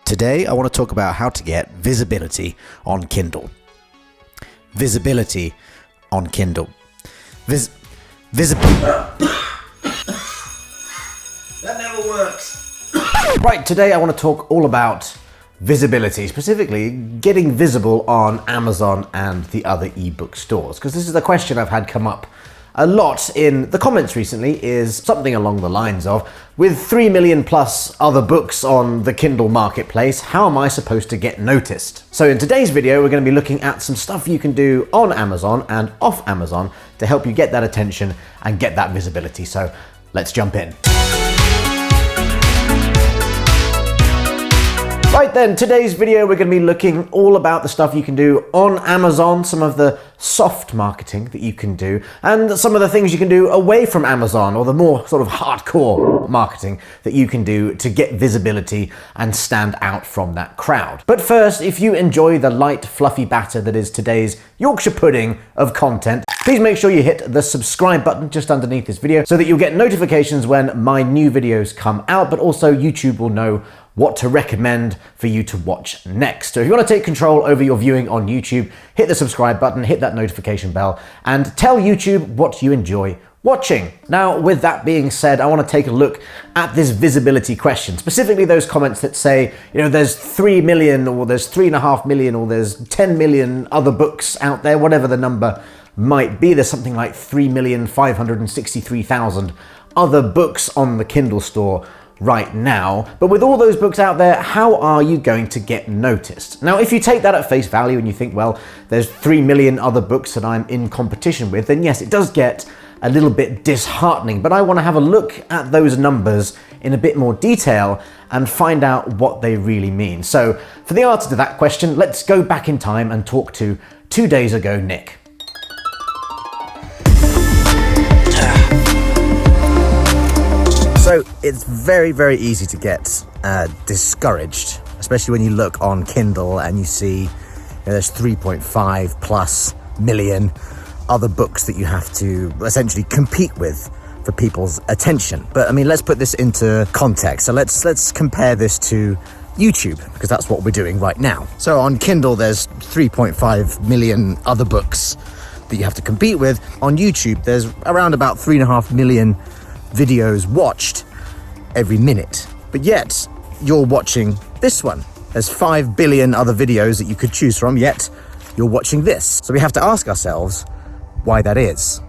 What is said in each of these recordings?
Today, I want to talk about how to get visibility on Kindle. Visibility on Kindle. Visibility. That never works. Right, today I want to talk all about visibility, specifically getting visible on Amazon and the other ebook stores, because this is a question I've had come up a lot in the comments recently, is something along the lines of, with 3 million plus other books on the Kindle marketplace, how am I supposed to get noticed? So in today's video, we're going to be looking at some stuff you can do on Amazon and off Amazon to help you get that attention and get that visibility. So let's jump in. Right then, today's video we're going to be looking all about the stuff you can do on Amazon, some of the soft marketing that you can do, and some of the things you can do away from Amazon, or the more sort of hardcore marketing that you can do to get visibility and stand out from that crowd. But first, if you enjoy the light, fluffy batter that is today's Yorkshire pudding of content, please make sure you hit the subscribe button just underneath this video so that you'll get notifications when my new videos come out, but also YouTube will know what to recommend for you to watch next. So if you want to take control over your viewing on YouTube, hit the subscribe button, hit that notification bell, and tell YouTube what you enjoy watching. Now, with that being said, I want to take a look at this visibility question, specifically those comments that say, you know, there's 3 million, or there's 3.5 million, or there's 10 million other books out there, whatever the number might be. There's something like 3,563,000 other books on the Kindle store right now. But with all those books out there, how are you going to get noticed? Now, if you take that at face value and you think, well, there's 3 million other books that I'm in competition with, then yes, it does get a little bit disheartening. But I want to have a look at those numbers in a bit more detail and find out what they really mean. So for the answer to that question, let's go back in time and talk to 2 days ago, Nick. So it's very, very easy to get discouraged, especially when you look on Kindle and you see there's 3.5 plus million other books that you have to essentially compete with for people's attention. But I mean, let's put this into context. So let's compare this to YouTube, because that's what we're doing right now. So on Kindle, there's 3.5 million other books that you have to compete with. On YouTube, there's around about 3.5 million videos watched every minute, but yet you're watching this one. There's 5 billion other videos that you could choose from, yet you're watching this. So we have to ask ourselves why that is.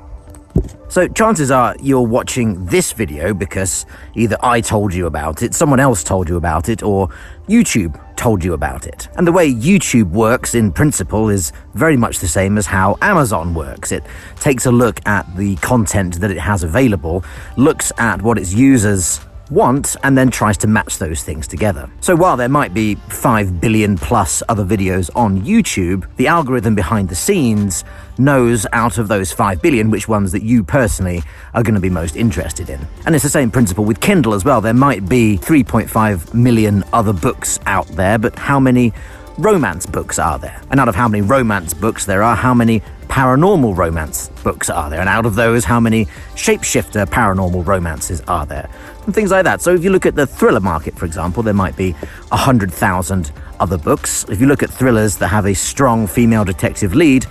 So chances are you're watching this video because either I told you about it, someone else told you about it, or YouTube told you about it. And the way YouTube works in principle is very much the same as how Amazon works. It takes a look at the content that it has available, looks at what its users want, and then tries to match those things together. So while there might be 5 billion plus other videos on YouTube, the algorithm behind the scenes knows out of those 5 billion which ones that you personally are going to be most interested in. And it's the same principle with Kindle as well. There might be 3.5 million other books out there, but how many romance books are there? And out of how many romance books there are, how many paranormal romance books are there? And out of those, how many shapeshifter paranormal romances are there? And things like that. So if you look at the thriller market, for example, there might be 100,000 other books. If you look at thrillers that have a strong female detective lead,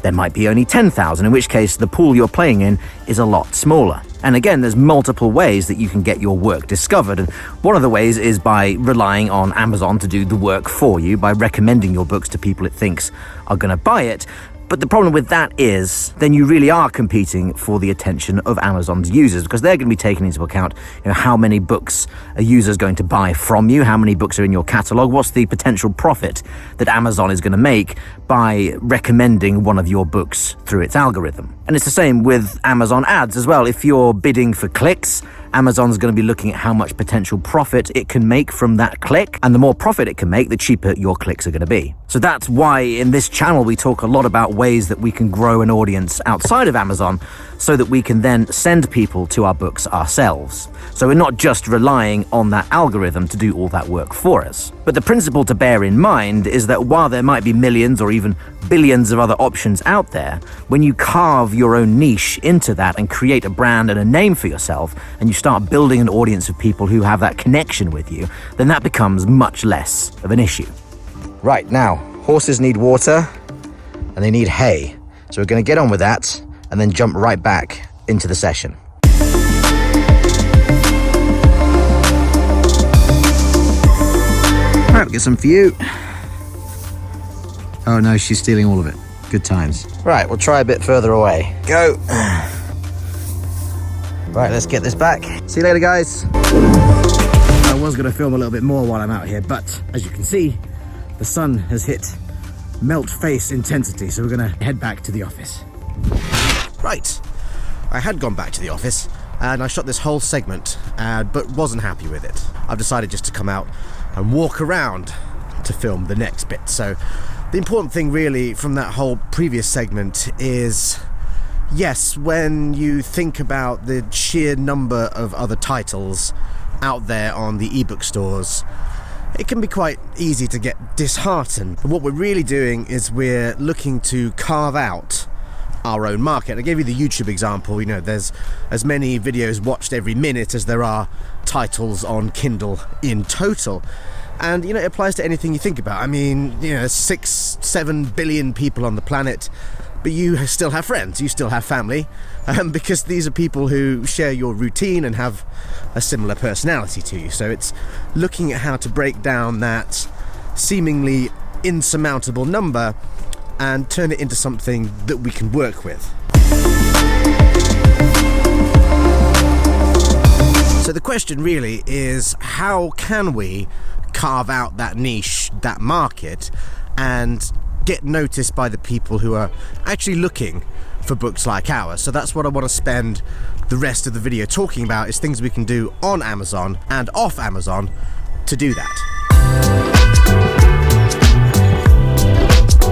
there might be only 10,000, in which case the pool you're playing in is a lot smaller. And again, there's multiple ways that you can get your work discovered. And one of the ways is by relying on Amazon to do the work for you, by recommending your books to people it thinks are going to buy it. But the problem with that is then you really are competing for the attention of Amazon's users, because they're going to be taking into account, you know, how many books a user is going to buy from you, how many books are in your catalog, what's the potential profit that Amazon is going to make by recommending one of your books through its algorithm. And it's the same with Amazon ads as well. If you're bidding for clicks, Amazon's going to be looking at how much potential profit it can make from that click, and the more profit it can make, the cheaper your clicks are going to be. So that's why in this channel we talk a lot about ways that we can grow an audience outside of Amazon so that we can then send people to our books ourselves. So we're not just relying on that algorithm to do all that work for us. But the principle to bear in mind is that while there might be millions or even billions of other options out there, when you carve your own niche into that and create a brand and a name for yourself, and you start start building an audience of people who have that connection with you, then that becomes much less of an issue. Right, now, horses need water and they need hay. So we're going to get on with that and then jump right back into the session. All right, we'll get some for you. Oh no, she's stealing all of it. Good times. Right, we'll try a bit further away. Go. Right, let's get this back. See you later, guys. I was going to film a little bit more while I'm out here, but as you can see, the sun has hit melt face intensity, so we're going to head back to the office. Right, I had gone back to the office and I shot this whole segment, but wasn't happy with it. I've decided just to come out and walk around to film the next bit. So the important thing really from that whole previous segment is, yes, when you think about the sheer number of other titles out there on the ebook stores, it can be quite easy to get disheartened. But what we're really doing is we're looking to carve out our own market. I gave you the YouTube example. You know, there's as many videos watched every minute as there are titles on Kindle in total. And, you know, it applies to anything you think about. I mean, you know, 6-7 billion people on the planet, but you still have friends, you still have family, because these are people who share your routine and have a similar personality to you. So it's looking at how to break down that seemingly insurmountable number and turn it into something that we can work with. So the question really is, how can we carve out that niche, that market, and get noticed by the people who are actually looking for books like ours? So that's what I want to spend the rest of the video talking about, is things we can do on Amazon and off Amazon to do that.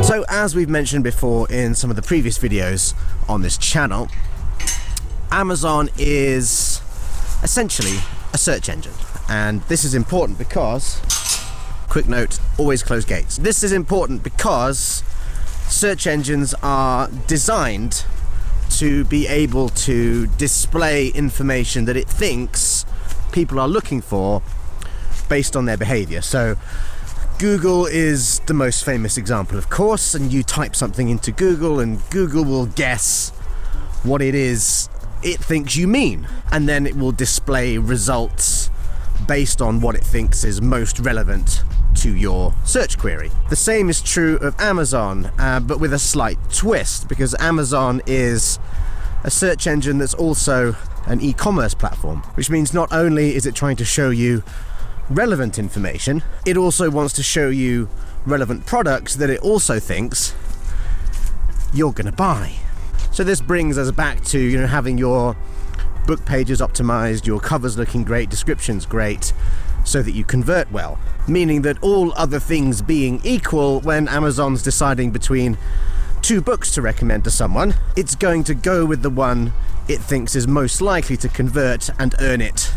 So as we've mentioned before in some of the previous videos on this channel, Amazon is essentially a search engine. And this is important because, quick note, always close gates. This is important because search engines are designed to be able to display information that it thinks people are looking for based on their behavior. So Google is the most famous example, of course, and you type something into Google and Google will guess what it is it thinks you mean, and then it will display results based on what it thinks is most relevant to your search query. The same is true of Amazon, but with a slight twist, because Amazon is a search engine that's also an e-commerce platform, which means not only is it trying to show you relevant information, it also wants to show you relevant products that it also thinks you're going to buy. So this brings us back to, you know, having your book pages optimized, your covers looking great, descriptions great, so that you convert well. Meaning that all other things being equal, when Amazon's deciding between two books to recommend to someone, it's going to go with the one it thinks is most likely to convert and earn it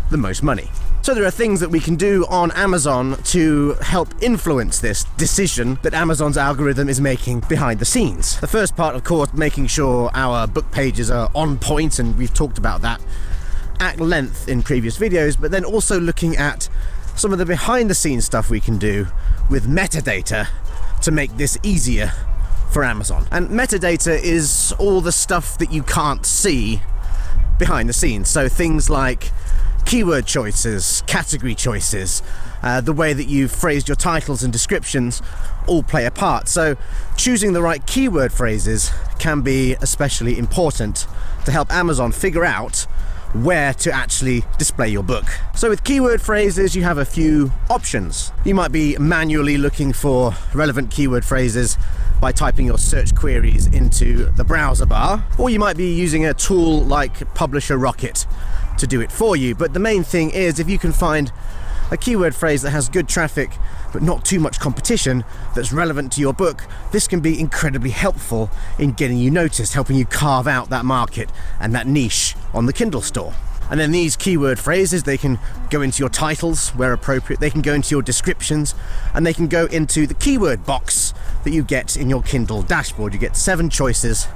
the most money. So there are things that we can do on Amazon to help influence this decision that Amazon's algorithm is making behind the scenes. The first part, of course, making sure our book pages are on point, and we've talked about that at length in previous videos, but then also looking at some of the behind the scenes stuff we can do with metadata to make this easier for Amazon. And metadata is all the stuff that you can't see behind the scenes. So things like keyword choices, category choices, the way that you've phrased your titles and descriptions all play a part. So choosing the right keyword phrases can be especially important to help Amazon figure out where to actually display your book. So with keyword phrases, you have a few options. You might be manually looking for relevant keyword phrases by typing your search queries into the browser bar, or you might be using a tool like Publisher Rocket to do it for you. But the main thing is, if you can find a keyword phrase that has good traffic but not too much competition that's relevant to your book, this can be incredibly helpful in getting you noticed, helping you carve out that market and that niche on the Kindle store. And then these keyword phrases, they can go into your titles where appropriate, they can go into your descriptions, and they can go into the keyword box that you get in your Kindle dashboard. You get 7 choices,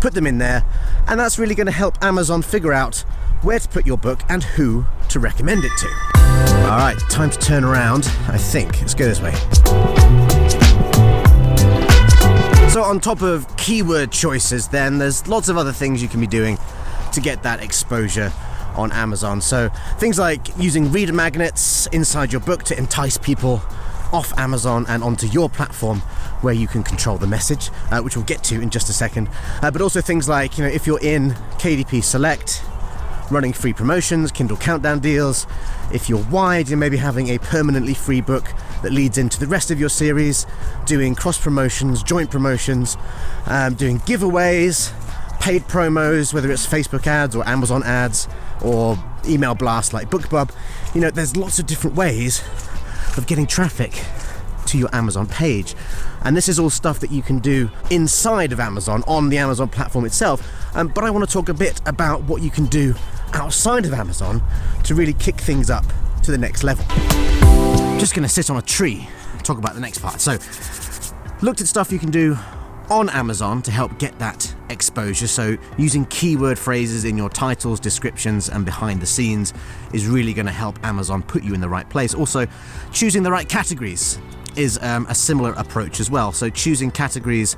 put them in there, and that's really going to help Amazon figure out where to put your book, and who to recommend it to. All right, time to turn around, I think. Let's go this way. So on top of keyword choices, then there's lots of other things you can be doing to get that exposure on Amazon. So things like using reader magnets inside your book to entice people off Amazon and onto your platform where you can control the message, which we'll get to in just a second. But also things like, if you're in KDP Select, running free promotions, Kindle countdown deals. If you're wide, you're maybe having a permanently free book that leads into the rest of your series, doing cross promotions, joint promotions, doing giveaways, paid promos, whether it's Facebook ads or Amazon ads or email blasts like BookBub. There's lots of different ways of getting traffic to your Amazon page. And this is all stuff that you can do inside of Amazon, on the Amazon platform itself. But I want to talk a bit about what you can do outside of Amazon to really kick things up to the next level. Just going to sit on a tree and talk about the next part. So, looked at stuff you can do on Amazon to help get that exposure. So using keyword phrases in your titles, descriptions, and behind the scenes is really going to help Amazon put you in the right place. Also, choosing the right categories is a similar approach as well. So choosing categories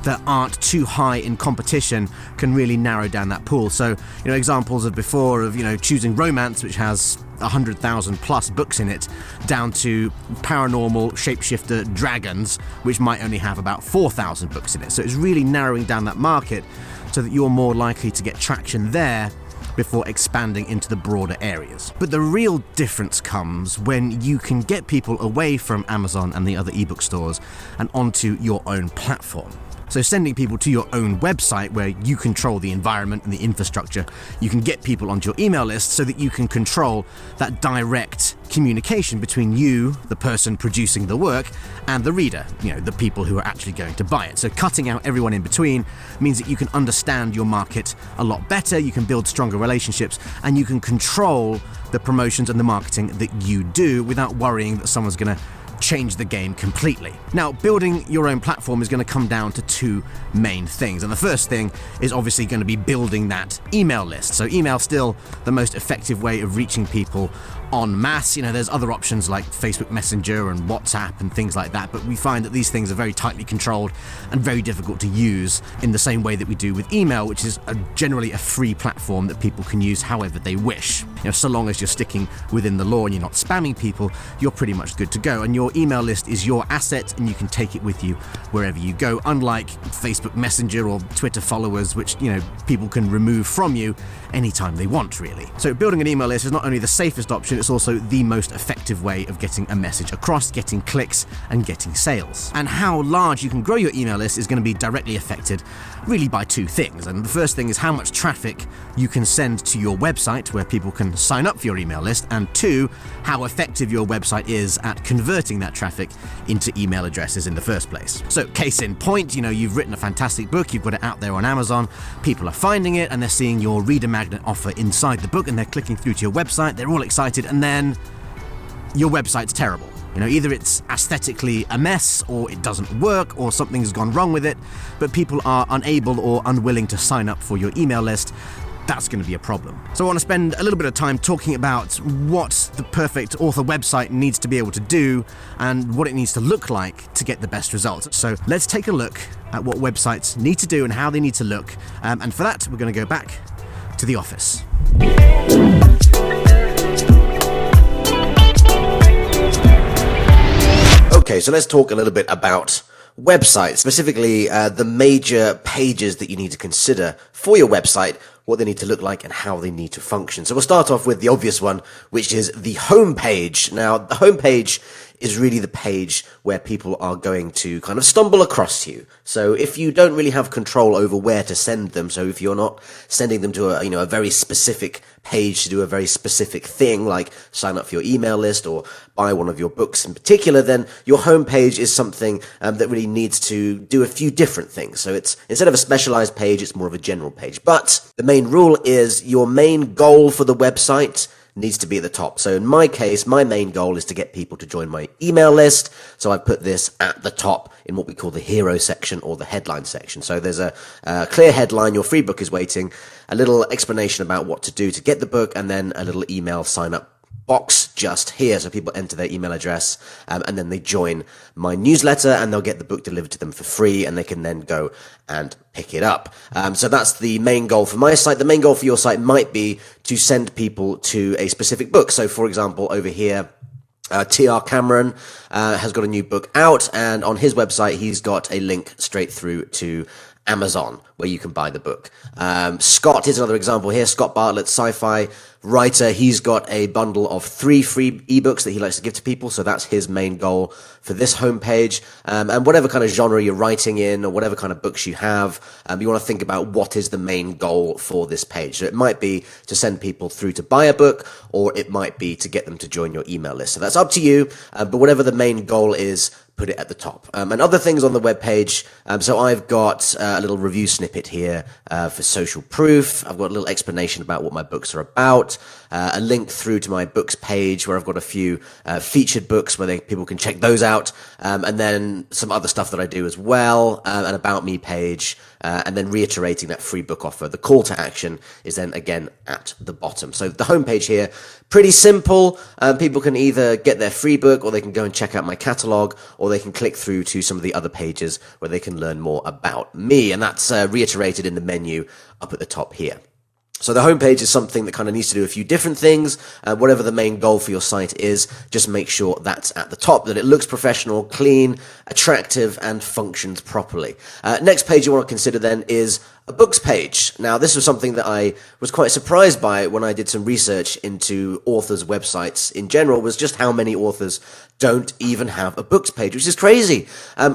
that aren't too high in competition can really narrow down that pool. So, examples of before of, choosing romance, which has 100,000 plus books in it, down to paranormal, shapeshifter, dragons, which might only have about 4,000 books in it. So it's really narrowing down that market so that you're more likely to get traction there before expanding into the broader areas. But the real difference comes when you can get people away from Amazon and the other ebook stores and onto your own platform. So sending people to your own website where you control the environment and the infrastructure, you can get people onto your email list so that you can control that direct communication between you, the person producing the work, and the reader, the people who are actually going to buy it. So cutting out everyone in between means that you can understand your market a lot better, you can build stronger relationships, and you can control the promotions and the marketing that you do without worrying that someone's going to change the game completely. Now, building your own platform is going to come down to two main things. And the first thing is obviously going to be building that email list. So email still the most effective way of reaching people en masse. There's other options like Facebook Messenger and WhatsApp and things like that, but we find that these things are very tightly controlled and very difficult to use in the same way that we do with email, which is generally a free platform that people can use however they wish. So long as you're sticking within the law and you're not spamming people, you're pretty much good to go. And your email list is your asset and you can take it with you wherever you go, unlike Facebook Messenger or Twitter followers, which, people can remove from you anytime they want, really. So building an email list is not only the safest option, it's also the most effective way of getting a message across, getting clicks, and getting sales. And how large you can grow your email list is going to be directly affected really by two things. And the first thing is how much traffic you can send to your website where people can sign up for your email list, and two, how effective your website is at converting that traffic into email addresses in the first place. So case in point, you've written a fantastic book, you've got it out there on Amazon, people are finding it and they're seeing your reader magnet offer inside the book and they're clicking through to your website, they're all excited, and then your website's terrible. Either it's aesthetically a mess, or it doesn't work, or something's gone wrong with it, but people are unable or unwilling to sign up for your email list. That's going to be a problem. So I want to spend a little bit of time talking about what the perfect author website needs to be able to do and what it needs to look like to get the best results. So let's take a look at what websites need to do and how they need to look. And for that, we're going to go back to the office. Okay, so let's talk a little bit about websites, specifically the major pages that you need to consider for your website, what they need to look like and how they need to function. So we'll start off with the obvious one, which is the home page. Now, the home page is really the page where people are going to kind of stumble across you. So if you don't really have control over where to send them, so if you're not sending them to a very specific page to do a very specific thing, like sign up for your email list or buy one of your books in particular, then your homepage is something that really needs to do a few different things. So it's, instead of a specialized page, it's more of a general page. But the main rule is your main goal for the website needs to be at the top. So in my case, my main goal is to get people to join my email list. So I put this at the top in what we call the hero section or the headline section. So there's a clear headline, your free book is waiting, a little explanation about what to do to get the book, and then a little email sign up box just here, so people enter their email address and then they join my newsletter and they'll get the book delivered to them for free, and they can then go and pick it up. So that's the main goal for my site. The main goal for your site might be to send people to a specific book. So for example, over here, T.R. Cameron has got a new book out, and on his website he's got a link straight through to Amazon where you can buy the book. Scott, here's another example here. Scott Bartlett, sci-fi writer. He's got a bundle of 3 free ebooks that he likes to give to people. So that's his main goal for this homepage. And whatever kind of genre you're writing in, or whatever kind of books you have, you want to think about what is the main goal for this page. So it might be to send people through to buy a book, or it might be to get them to join your email list. So that's up to you. But whatever the main goal is, put it at the top. And other things on the web page. So I've got a little review snippet here for social proof. I've got a little explanation about what my books are about. A link through to my books page where I've got a few featured books where people can check those out. And then some other stuff that I do as well. An about me page. And then reiterating that free book offer. The call to action is then again at the bottom. So the homepage here, pretty simple. People can either get their free book, or they can go and check out my catalog, or they can click through to some of the other pages where they can learn more about me. And that's reiterated in the menu up at the top here. So the homepage is something that kind of needs to do a few different things. Whatever the main goal for your site is, just make sure that's at the top, that it looks professional, clean, attractive, and functions properly. Next page you want to consider then is a books page. Now, this was something that I was quite surprised by when I did some research into authors' websites in general, was just how many authors don't even have a books page, which is crazy.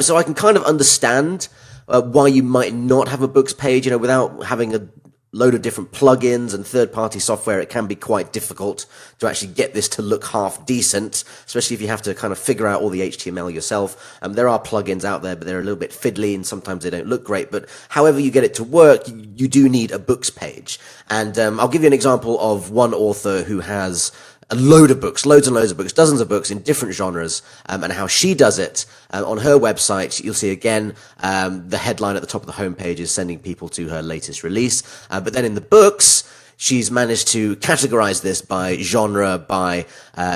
So I can kind of understand why you might not have a books page, without having a load of different plugins and third-party software. It can be quite difficult to actually get this to look half decent, especially if you have to kind of figure out all the HTML yourself. There are plugins out there, but they're a little bit fiddly and sometimes they don't look great. But however you get it to work, you do need a books page. And I'll give you an example of one author who has a load of books, loads and loads of books, dozens of books in different genres, and how she does it. On her website, you'll see again, the headline at the top of the homepage is sending people to her latest release. But then in the books, she's managed to categorize this by genre, by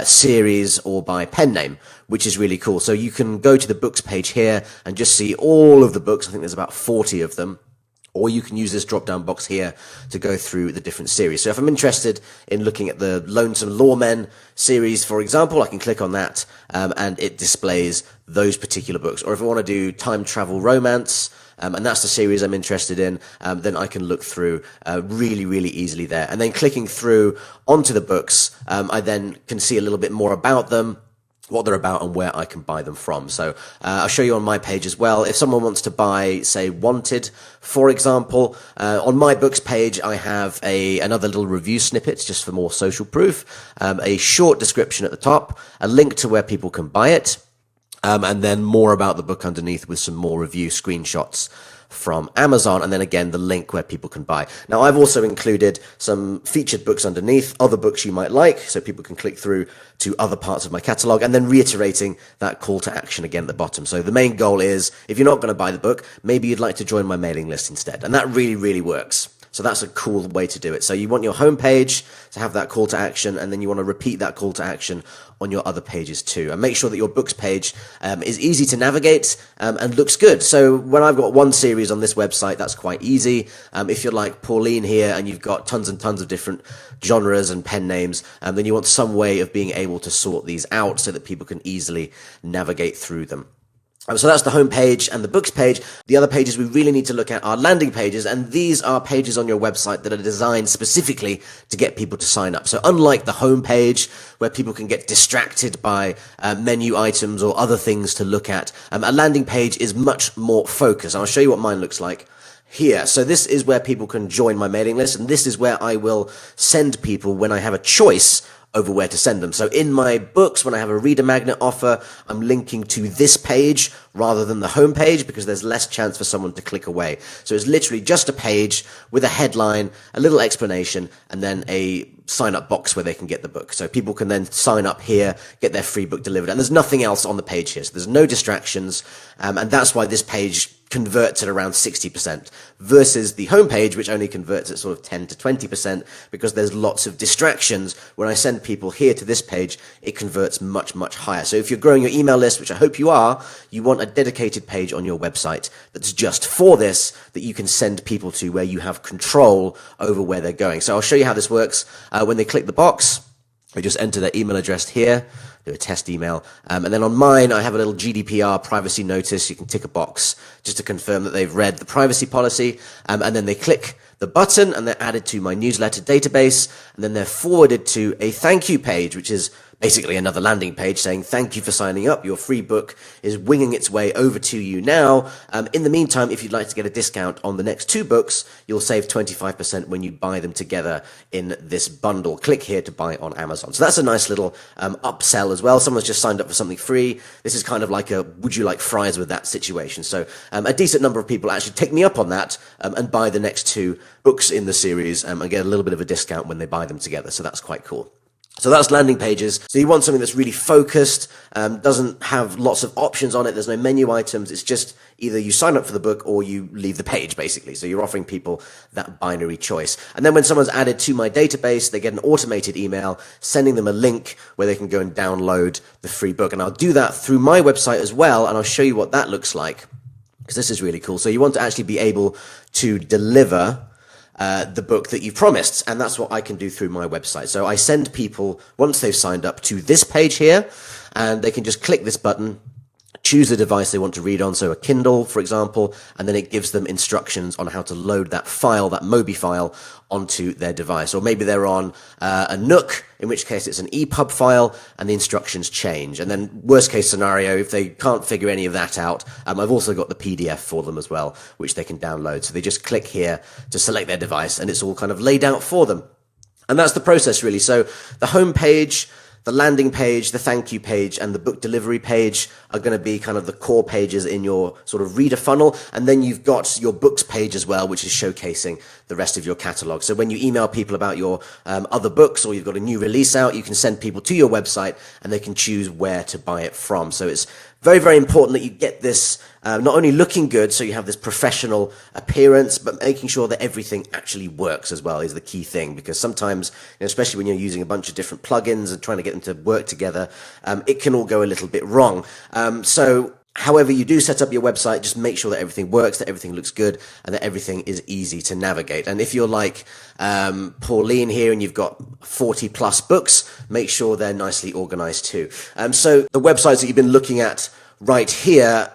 series, or by pen name, which is really cool. So you can go to the books page here and just see all of the books. I think there's about 40 of them. Or you can use this drop-down box here to go through the different series. So if I'm interested in looking at the Lonesome Lawmen series, for example, I can click on that, and it displays those particular books. Or if I want to do time travel romance, and that's the series I'm interested in, then I can look through really, really easily there. And then clicking through onto the books, I then can see a little bit more about them, what they're about, and where I can buy them from. So I'll show you on my page as well. If someone wants to buy, say, Wanted, for example, on my books page, I have another little review snippet just for more social proof, a short description at the top, a link to where people can buy it, and then more about the book underneath with some more review screenshots from Amazon, and then again the link where people can buy. Now, I've also included some featured books underneath, other books you might like, so people can click through to other parts of my catalog, and then reiterating that call to action again at the bottom. So the main goal is, if you're not going to buy the book, maybe you'd like to join my mailing list instead, and that really, really works. So that's a cool way to do it. So you want your homepage to have that call to action, and then you want to repeat that call to action on your other pages too. And make sure that your books page is easy to navigate and looks good. So when I've got one series on this website, that's quite easy. If you're like Pauline here and you've got tons and tons of different genres and pen names, then you want some way of being able to sort these out so that people can easily navigate through them. So that's the home page and the books page. The other pages we really need to look at are landing pages, and these are pages on your website that are designed specifically to get people to sign up. So unlike the home page, where people can get distracted by menu items or other things to look at, a landing page is much more focused. I'll show you what mine looks like here. So this is where people can join my mailing list, and this is where I will send people when I have a choice over where to send them. So in my books, when I have a reader magnet offer, I'm linking to this page rather than the home page because there's less chance for someone to click away. So it's literally just a page with a headline, a little explanation, and then a sign up box where they can get the book. So people can then sign up here, get their free book delivered. And there's nothing else on the page here. So there's no distractions. And that's why this page converts at around 60% versus the homepage, which only converts at sort of 10 to 20% because there's lots of distractions. When I send people here to this page, it converts much, much higher. So if you're growing your email list, which I hope you are, you want a dedicated page on your website that's just for this, that you can send people to where you have control over where they're going. So I'll show you how this works. When they click the box, they just enter their email address here, do a test email. And then on mine, I have a little GDPR privacy notice. You can tick a box just to confirm that they've read the privacy policy. And then they click the button and they're added to my newsletter database. And then they're forwarded to a thank you page, which is basically another landing page saying, thank you for signing up. Your free book is winging its way over to you now. In the meantime, if you'd like to get a discount on the next 2 books, you'll save 25% when you buy them together in this bundle. Click here to buy on Amazon. So that's a nice little upsell as well. Someone's just signed up for something free. This is kind of like a would you like fries with that situation. So a decent number of people actually take me up on that and buy the next 2 books in the series and get a little bit of a discount when they buy them together. So that's quite cool. So that's landing pages. So you want something that's really focused, doesn't have lots of options on it. There's no menu items. It's just either you sign up for the book or you leave the page, basically. So you're offering people that binary choice. And then when someone's added to my database, they get an automated email sending them a link where they can go and download the free book. And I'll do that through my website as well. And I'll show you what that looks like because this is really cool. So you want to actually be able to deliver the book that you've promised. And that's what I can do through my website. So I send people, once they've signed up, to this page here, and they can just click this button, choose a device they want to read on, so a Kindle, for example, and then it gives them instructions on how to load that file, that Mobi file, onto their device. Or maybe they're on a Nook, in which case it's an EPUB file, and the instructions change. And then worst case scenario, if they can't figure any of that out, I've also got the PDF for them as well, which they can download. So they just click here to select their device, and it's all kind of laid out for them. And that's the process, really. So the home page, the landing page, the thank you page, and the book delivery page are going to be kind of the core pages in your sort of reader funnel. And then you've got your books page as well, which is showcasing the rest of your catalog. So when you email people about your other books or you've got a new release out, you can send people to your website and they can choose where to buy it from. So it's very, very important that you get this not only looking good, so you have this professional appearance, but making sure that everything actually works as well is the key thing. Because sometimes, especially when you're using a bunch of different plugins and trying to get them to work together, it can all go a little bit wrong. So however you do set up your website, just make sure that everything works, that everything looks good, and that everything is easy to navigate. And if you're like Pauline here and you've got 40 plus books, make sure they're nicely organized too. So the websites that you've been looking at right here,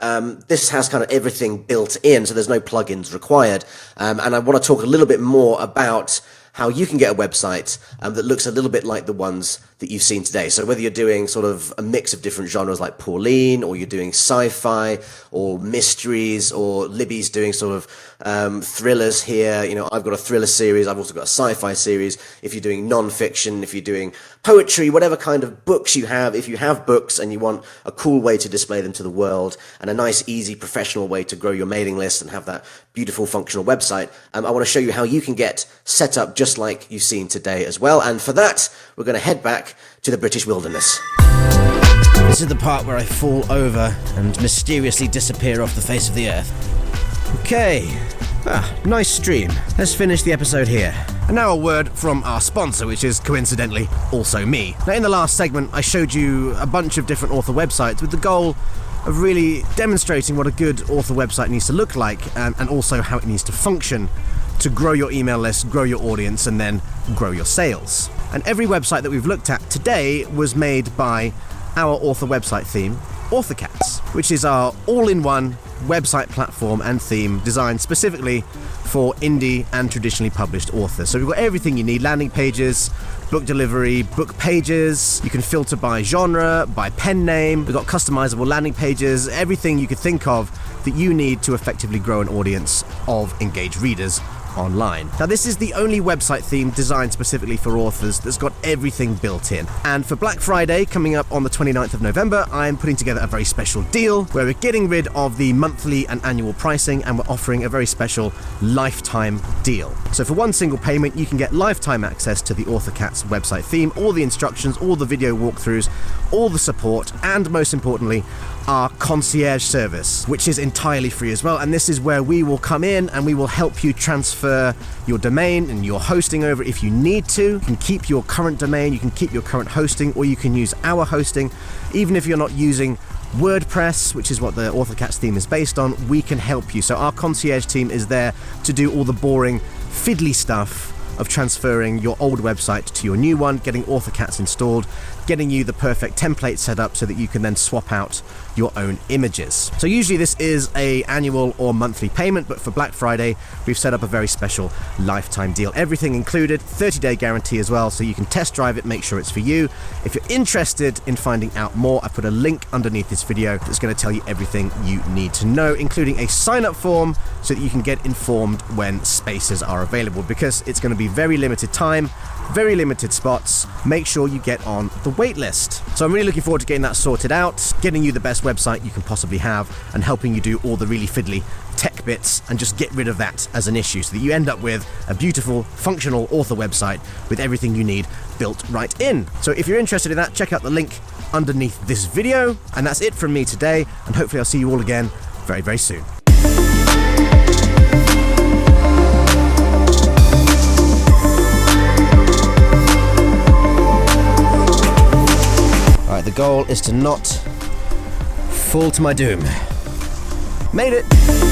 this has kind of everything built in, so there's no plugins required. And I want to talk a little bit more about how you can get a website that looks a little bit like the ones that you've seen today. So whether you're doing sort of a mix of different genres like Pauline, or you're doing sci-fi or mysteries, or Libby's doing sort of thrillers here. I've got a thriller series. I've also got a sci-fi series. If you're doing non-fiction, if you're doing poetry, whatever kind of books you have, if you have books and you want a cool way to display them to the world and a nice, easy, professional way to grow your mailing list and have that beautiful, functional website, I want to show you how you can get set up just like you've seen today as well. And for that, we're going to head back to the British wilderness. This is the part where I fall over and mysteriously disappear off the face of the earth. Okay. Nice stream. Let's finish the episode here. And now a word from our sponsor, which is coincidentally also me. Now, in the last segment, I showed you a bunch of different author websites with the goal of really demonstrating what a good author website needs to look like, and also how it needs to function to grow your email list, grow your audience, and then grow your sales. And every website that we've looked at today was made by our author website theme, AuthorCats, which is our all-in-one website platform and theme designed specifically for indie and traditionally published authors. So we've got everything you need: landing pages, book delivery, book pages. You can filter by genre, by pen name. We've got customizable landing pages, everything you could think of that you need to effectively grow an audience of engaged readers online. Now, this is the only website theme designed specifically for authors that's got everything built in. And for Black Friday, coming up on the 29th of November, I'm putting together a very special deal where we're getting rid of the monthly and annual pricing, and we're offering a very special lifetime deal. So for one single payment, you can get lifetime access to the AuthorCats website theme, all the instructions, all the video walkthroughs, all the support, and most importantly, our concierge service, which is entirely free as well. And this is where we will come in and we will help you transfer your domain and your hosting over if you need to. You can keep your current domain, you can keep your current hosting, or you can use our hosting. Even if you're not using WordPress, which is what the AuthorCats theme is based on, we can help you. So our concierge team is there to do all the boring, fiddly stuff of transferring your old website to your new one, getting AuthorCats installed, getting you the perfect template set up so that you can then swap out your own images. So usually this is a annual or monthly payment, but for Black Friday, we've set up a very special lifetime deal. Everything included, 30-day guarantee as well, so you can test drive it, make sure it's for you. If you're interested in finding out more, I put a link underneath this video that's going to tell you everything you need to know, including a sign-up form so that you can get informed when spaces are available, because it's going to be very limited time, very limited spots. Make sure you get on the wait list. So I'm really looking forward to getting that sorted out, getting you the best website you can possibly have, and helping you do all the really fiddly tech bits and just get rid of that as an issue so that you end up with a beautiful, functional author website with everything you need built right in. So if you're interested in that, check out the link underneath this video. And that's it from me today, and hopefully I'll see you all again very, very soon. Alright, the goal is to not fall to my doom. Made it!